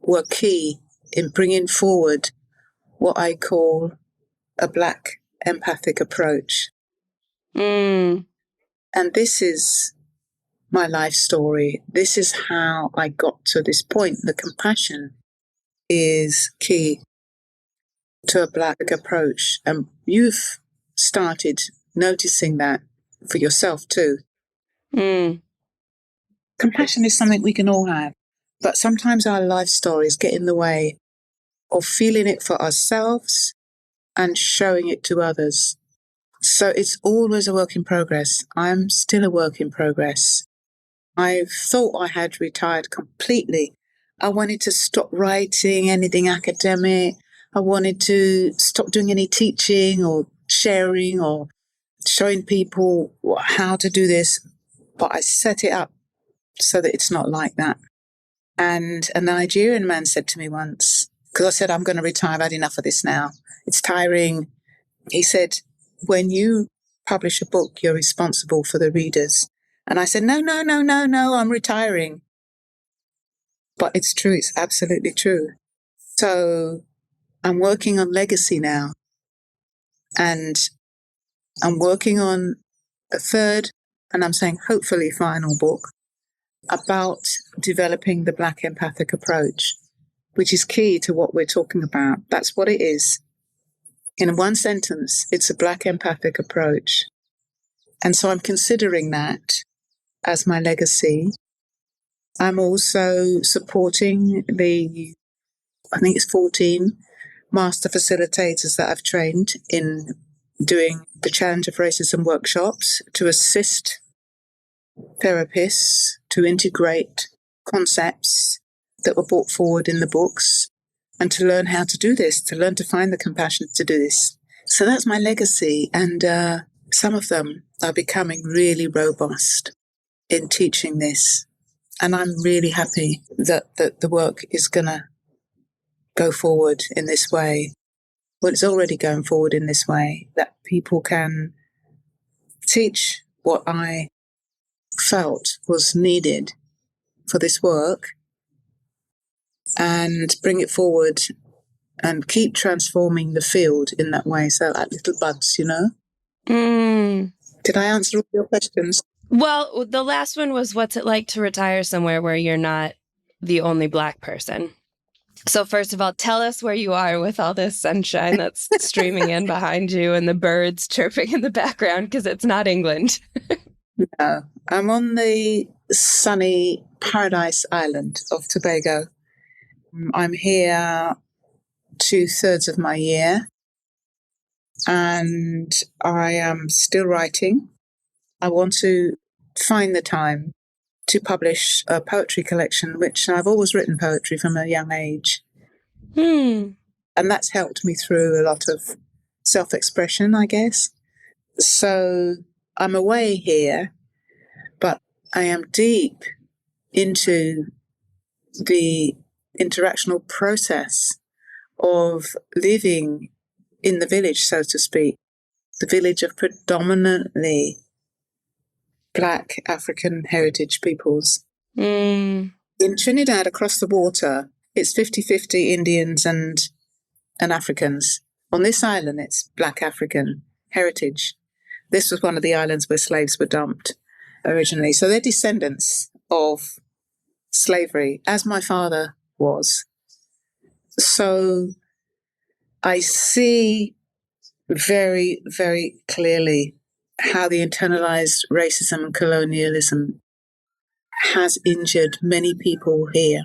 were key in bringing forward what I call a Black empathic approach. And this is my life story. This is how I got to this point. The compassion is key to a Black approach. And you've started noticing that for yourself too. Compassion is something we can all have, but sometimes our life stories get in the way of feeling it for ourselves and showing it to others. So it's always a work in progress. I'm still a work in progress. I thought I had retired completely. I wanted to stop writing anything academic. I wanted to stop doing any teaching or sharing or showing people how to do this. But I set it up so that it's not like that. And a Nigerian man said to me once, because I said, I'm going to retire, I've had enough of this now. It's tiring. He said, when you publish a book, you're responsible for the readers. And I said, no, I'm retiring. But it's true, it's absolutely true. So I'm working on legacy now. And I'm working on a third, and I'm saying hopefully final book about developing the Black empathic approach, which is key to what we're talking about. That's what it is. In one sentence, it's a Black empathic approach. And so I'm considering that as my legacy. I'm also supporting I think it's 14 master facilitators that I've trained in doing the Challenge of Racism workshops to assist therapists to integrate concepts that were brought forward in the books and to learn how to do this, to learn to find the compassion to do this. So that's my legacy. And some of them are becoming really robust in teaching this. And I'm really happy that the work is going to go forward in this way. Well, it's already going forward in this way, that people can teach what I felt was needed for this work and bring it forward and keep transforming the field in that way. So like little buds, you know? Did I answer all your questions? Well, the last one was, what's it like to retire somewhere where you're not the only Black person? So first of all, tell us where you are with all this sunshine that's streaming in behind you and the birds chirping in the background, because it's not England. No, I'm on the sunny paradise island of Tobago. I'm here 2/3 of my year, and I am still writing. I want to find the time to publish a poetry collection, which I've always written poetry from a young age. And that's helped me through a lot of self-expression, I guess. So I'm away here, but I am deep into the interactional process of living in the village, so to speak, the village of predominantly Black African heritage peoples. In Trinidad, across the water, it's 50-50 Indians and Africans. On this island, it's Black African heritage. This was one of the islands where slaves were dumped originally. So they're descendants of slavery, as my father was. So I see very, very clearly how the internalized racism and colonialism has injured many people here,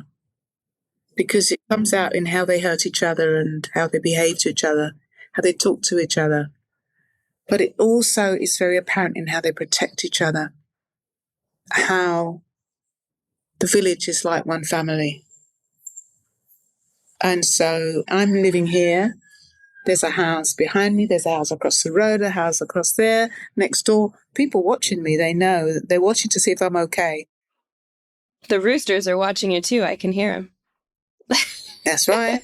because it comes out in how they hurt each other and how they behave to each other. how they talk to each other. But it also is very apparent in how they protect each other, how the village is like one family. And so I'm living here. There's a house behind me. There's a house across the road, a house across there, next door. People watching me, they know. They're watching to see if I'm okay. The roosters are watching you too. I can hear them. That's right.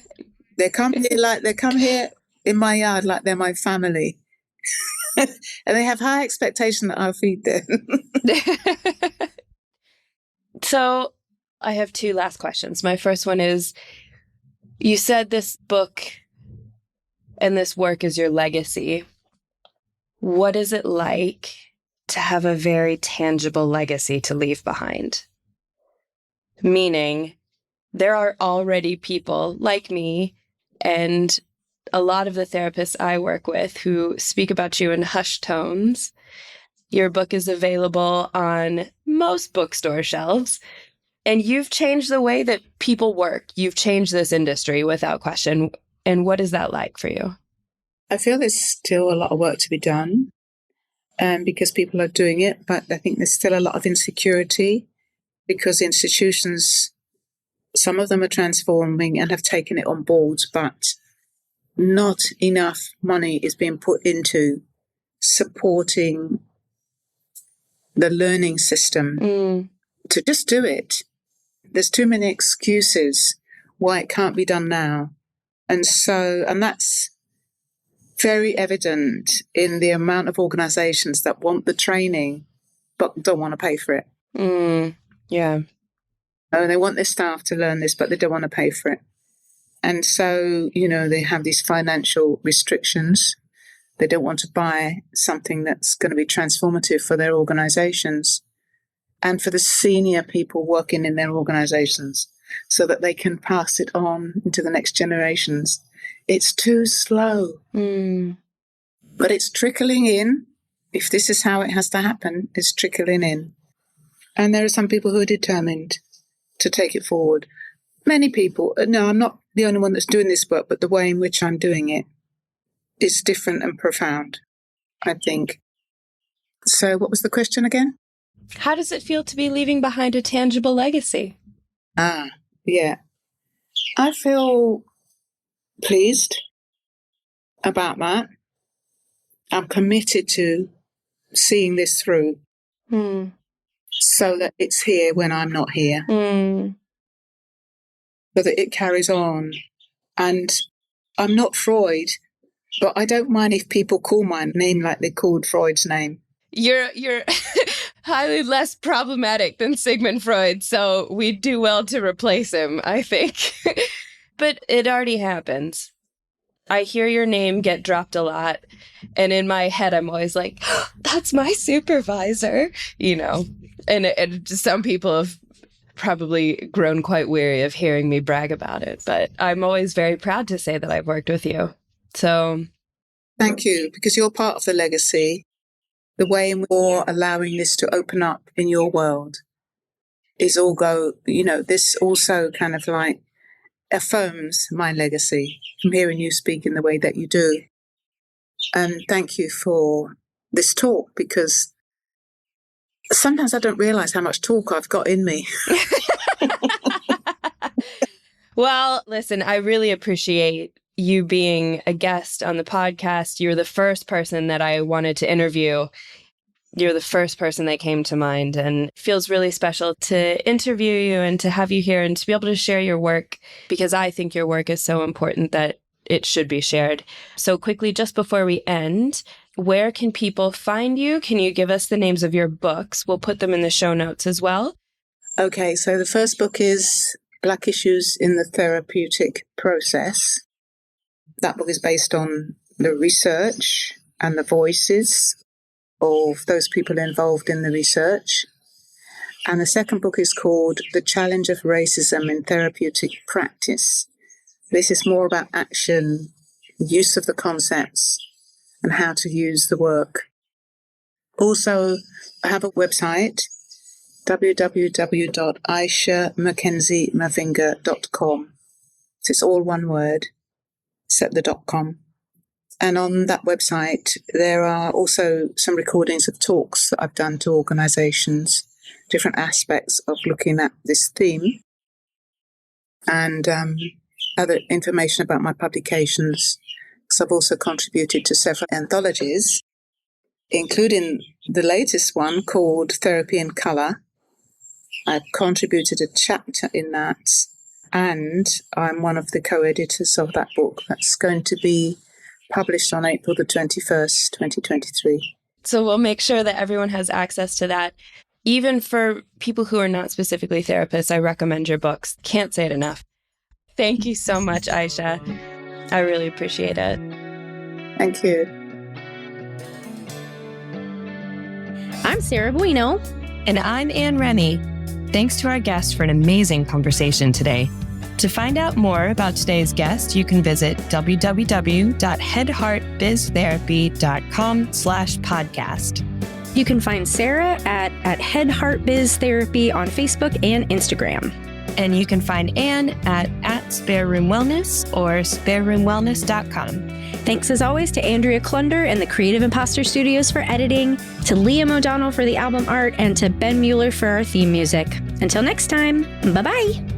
They come here in my yard like they're my family. And they have high expectation that I'll feed them. So I have two last questions. My first one is, you said this book and this work is your legacy. What is it like to have a very tangible legacy to leave behind? Meaning, there are already people like me and a lot of the therapists I work with who speak about you in hushed tones. Your book is available on most bookstore shelves, and you've changed the way that people work. You've changed this industry without question. And what is that like for you? I feel there's still a lot of work to be done because people are doing it, but I think there's still a lot of insecurity because institutions, some of them are transforming and have taken it on board, but not enough money is being put into supporting the learning system to just do it. There's too many excuses why it can't be done now. And that's very evident in the amount of organizations that want the training but don't want to pay for it. Yeah. Oh, they want their staff to learn this, but they don't want to pay for it. And so, they have these financial restrictions. They don't want to buy something that's going to be transformative for their organizations and for the senior people working in their organizations so that they can pass it on into the next generations. It's too slow. But it's trickling in. If this is how it has to happen, it's trickling in. And there are some people who are determined to take it forward. Many people, no, I'm not the only one that's doing this work, but the way in which I'm doing it is different and profound, I think. So what was the question again? How does it feel to be leaving behind a tangible legacy? Yeah. I feel pleased about that. I'm committed to seeing this through so that it's here when I'm not here. So that it carries on. And I'm not Freud, but I don't mind if people call my name like they called Freud's name. You're highly less problematic than Sigmund Freud, so we do well to replace him, I think. But it already happens. I hear your name get dropped a lot, and in my head I'm always like, oh, that's my supervisor, and some people have probably grown quite weary of hearing me brag about it, but I'm always very proud to say that I've worked with you. So thank you, because you're part of the legacy. The way in which you're allowing this to open up in your world is this also kind of like affirms my legacy from hearing you speak in the way that you do. And thank you for this talk, because sometimes I don't realize how much talk I've got in me. Well, listen, I really appreciate you being a guest on the podcast. You're the first person that I wanted to interview. You're the first person that came to mind, and it feels really special to interview you and to have you here and to be able to share your work, because I think your work is so important that it should be shared. So quickly, just before we end, where can people find you? Can you give us the names of your books? We'll put them in the show notes as well. Okay, so the first book is Black Issues in the Therapeutic Process. That book is based on the research and the voices of those people involved in the research. And the second book is called The Challenge of Racism in Therapeutic Practice. This is more about action, use of the concepts, and how to use the work. Also, I have a website, www.ishamckenzie-Mavinga.com. It's all one word, except the .com. And on that website, there are also some recordings of talks that I've done to organizations, different aspects of looking at this theme, and other information about my publications, because I've also contributed to several anthologies, including the latest one called Therapy in Colour. I've contributed a chapter in that, and I'm one of the co-editors of that book. That's going to be published on April the 21st, 2023. So we'll make sure that everyone has access to that. Even for people who are not specifically therapists, I recommend your books. Can't say it enough. Thank you so much, Isha. I really appreciate it. Thank you. I'm Sarah Bueno. And I'm Anne Remy. Thanks to our guest for an amazing conversation today. To find out more about today's guest, you can visit www.headheartbiztherapy.com/podcast. You can find Sarah at Head Heart Biz Therapy on Facebook and Instagram. And you can find Anne at Spare Room Wellness or spareroomwellness.com. Thanks as always to Andrea Klunder and the Creative Imposter Studios for editing, to Liam O'Donnell for the album art, and to Ben Mueller for our theme music. Until next time, bye-bye.